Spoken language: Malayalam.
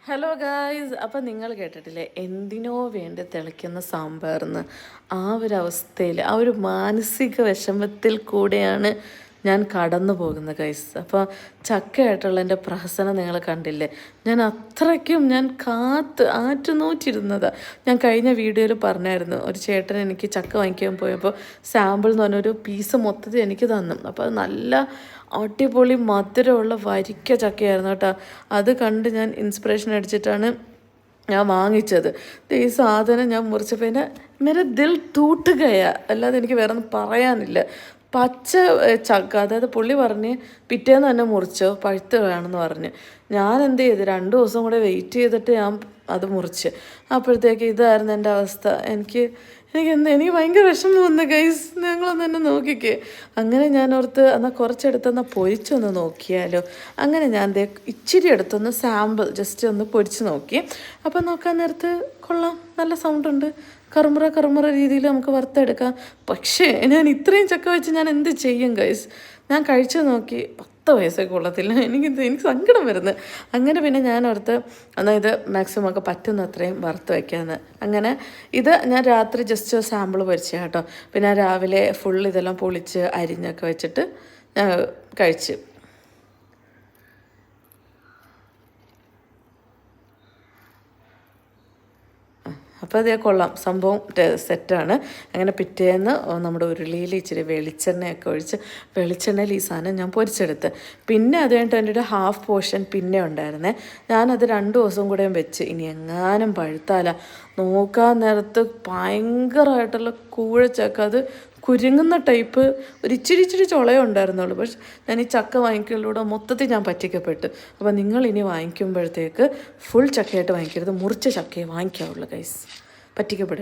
ഹലോ ഗായ്സ്, അപ്പം നിങ്ങൾ കേട്ടിട്ടില്ലേ എന്തിനോ വേണ്ടി തിളയ്ക്കുന്ന സാമ്പാറെന്ന്? ആ ഒരു അവസ്ഥയിൽ, ആ ഒരു മാനസിക വിഷമത്തിൽ കൂടെയാണ് ഞാൻ കടന്നു പോകുന്നത് ഗൈസ്. അപ്പോൾ ചക്കയായിട്ടുള്ള എൻ്റെ പ്രഹസനം നിങ്ങൾ കണ്ടില്ലേ? ഞാൻ അത്രയ്ക്കും ആറ്റുനോറ്റിരുന്നതാണ്. ഞാൻ കഴിഞ്ഞ വീഡിയോയിൽ പറഞ്ഞായിരുന്നു, ഒരു ചേട്ടൻ എനിക്ക് ചക്ക വാങ്ങിക്കാൻ പോയപ്പോൾ സാമ്പിൾ എന്ന് പറഞ്ഞൊരു പീസ് മൊത്തത്തിൽ എനിക്ക് തന്നു. അപ്പോൾ അത് നല്ല അടിപൊളി മധുരമുള്ള വരിക്ക ചക്കയായിരുന്നു കേട്ടോ. അത് കണ്ട് ഞാൻ ഇൻസ്പിറേഷൻ അടിച്ചിട്ടാണ് ഞാൻ വാങ്ങിച്ചത്. ഈ സാധനം ഞാൻ മുറിച്ചപ്പോൾ എൻ്റെ മേരെ ദിൽ ടൂട്ട് ഗയാ, അല്ലാതെ എനിക്ക് വേറെ ഒന്നും പറയാനില്ല. പച്ച ചക്ക, അതായത് പുള്ളി പറഞ്ഞ് പിറ്റേന്ന് തന്നെ മുറിച്ചോ, പഴുത്ത് വേണമെന്ന് പറഞ്ഞ്. ഞാൻ എന്ത് ചെയ്തു, 2 ദിവസം കൂടെ വെയിറ്റ് ചെയ്തിട്ട് ഞാൻ അത് മുറിച്ച്. അപ്പോഴത്തേക്ക് ഇതായിരുന്നു എൻ്റെ അവസ്ഥ. എനിക്ക് ഭയങ്കര വിഷമം വന്നു ഗൈസ്. ഞങ്ങളൊന്ന് തന്നെ നോക്കിക്കേ. അങ്ങനെ ഞാൻ ഓർത്ത് എന്നാൽ കുറച്ചെടുത്തൊന്ന് പൊരിച്ചൊന്ന് നോക്കിയാലോ. അങ്ങനെ ഞാൻ ഇച്ചിരി എടുത്തൊന്ന് സാമ്പിൾ ജസ്റ്റ് ഒന്ന് പൊരിച്ച് നോക്കി. അപ്പം നോക്കാൻ നേരത്ത് കൊള്ളാം, നല്ല സൗണ്ടുണ്ട്. കറുമുറ രീതിയിൽ നമുക്ക് വറുത്തെടുക്കാം. പക്ഷേ ഞാൻ ഇത്രയും ചക്ക വെച്ച് ഞാൻ എന്ത് ചെയ്യും ഗൈസ്? ഞാൻ കഴിച്ചു നോക്കി, 10 പൈസയൊക്കെ കൊള്ളത്തില്ല. എനിക്ക് സങ്കടം വരുന്നത്. അങ്ങനെ പിന്നെ ഞാൻ ഓർത്ത് എന്നാൽ ഇത് മാക്സിമം ഒക്കെ പറ്റുന്ന അത്രയും വറുത്ത് വയ്ക്കാമെന്ന്. അങ്ങനെ ഇത് ഞാൻ രാത്രി ജസ്റ്റ് സാമ്പിൾ പൊരിച്ച കേട്ടോ. പിന്നെ രാവിലെ ഫുൾ ഇതെല്ലാം പൊളിച്ച് അരിഞ്ഞൊക്കെ വെച്ചിട്ട് ഞാൻ കഴിച്ച്. അപ്പോൾ അതേ കൊള്ളാം, സംഭവം സെറ്റാണ്. അങ്ങനെ പിറ്റേന്ന് നമ്മുടെ ഉരുളിയിൽ ഇച്ചിരി വെളിച്ചെണ്ണയൊക്കെ ഒഴിച്ച് വെളിച്ചെണ്ണയിൽ ഈ സാധനം ഞാൻ പൊരിച്ചെടുത്ത്. പിന്നെ അത് കഴിഞ്ഞിട്ട് എൻ്റെ ഒരു ഹാഫ് പോർഷൻ പിന്നെ ഉണ്ടായിരുന്നേ. ഞാനത് 2 ദിവസം കൂടെയും വെച്ച്. ഇനി എങ്ങാനും പഴുത്താല നോക്കാൻ നേരത്ത് ഭയങ്കരമായിട്ടുള്ള കൂഴച്ചക്ക, അത് കുരുങ്ങുന്ന ടൈപ്പ്, ഒരു ഇച്ചിരി ചുളയേ ഉണ്ടായിരുന്നുള്ളൂ. പക്ഷെ ഞാൻ ഈ ചക്ക വാങ്ങിക്കലിലൂടെ മൊത്തത്തിൽ ഞാൻ പറ്റിക്കപ്പെട്ടു. അപ്പോൾ നിങ്ങൾ ഇനി വാങ്ങിക്കുമ്പോഴത്തേക്ക് ഫുൾ ചക്കയായിട്ട് വാങ്ങിക്കരുത്, മുറിച്ച ചക്കയെ വാങ്ങിക്കാവുള്ളൂ ഗൈസ്. പറ്റിക്കപ്പെടും.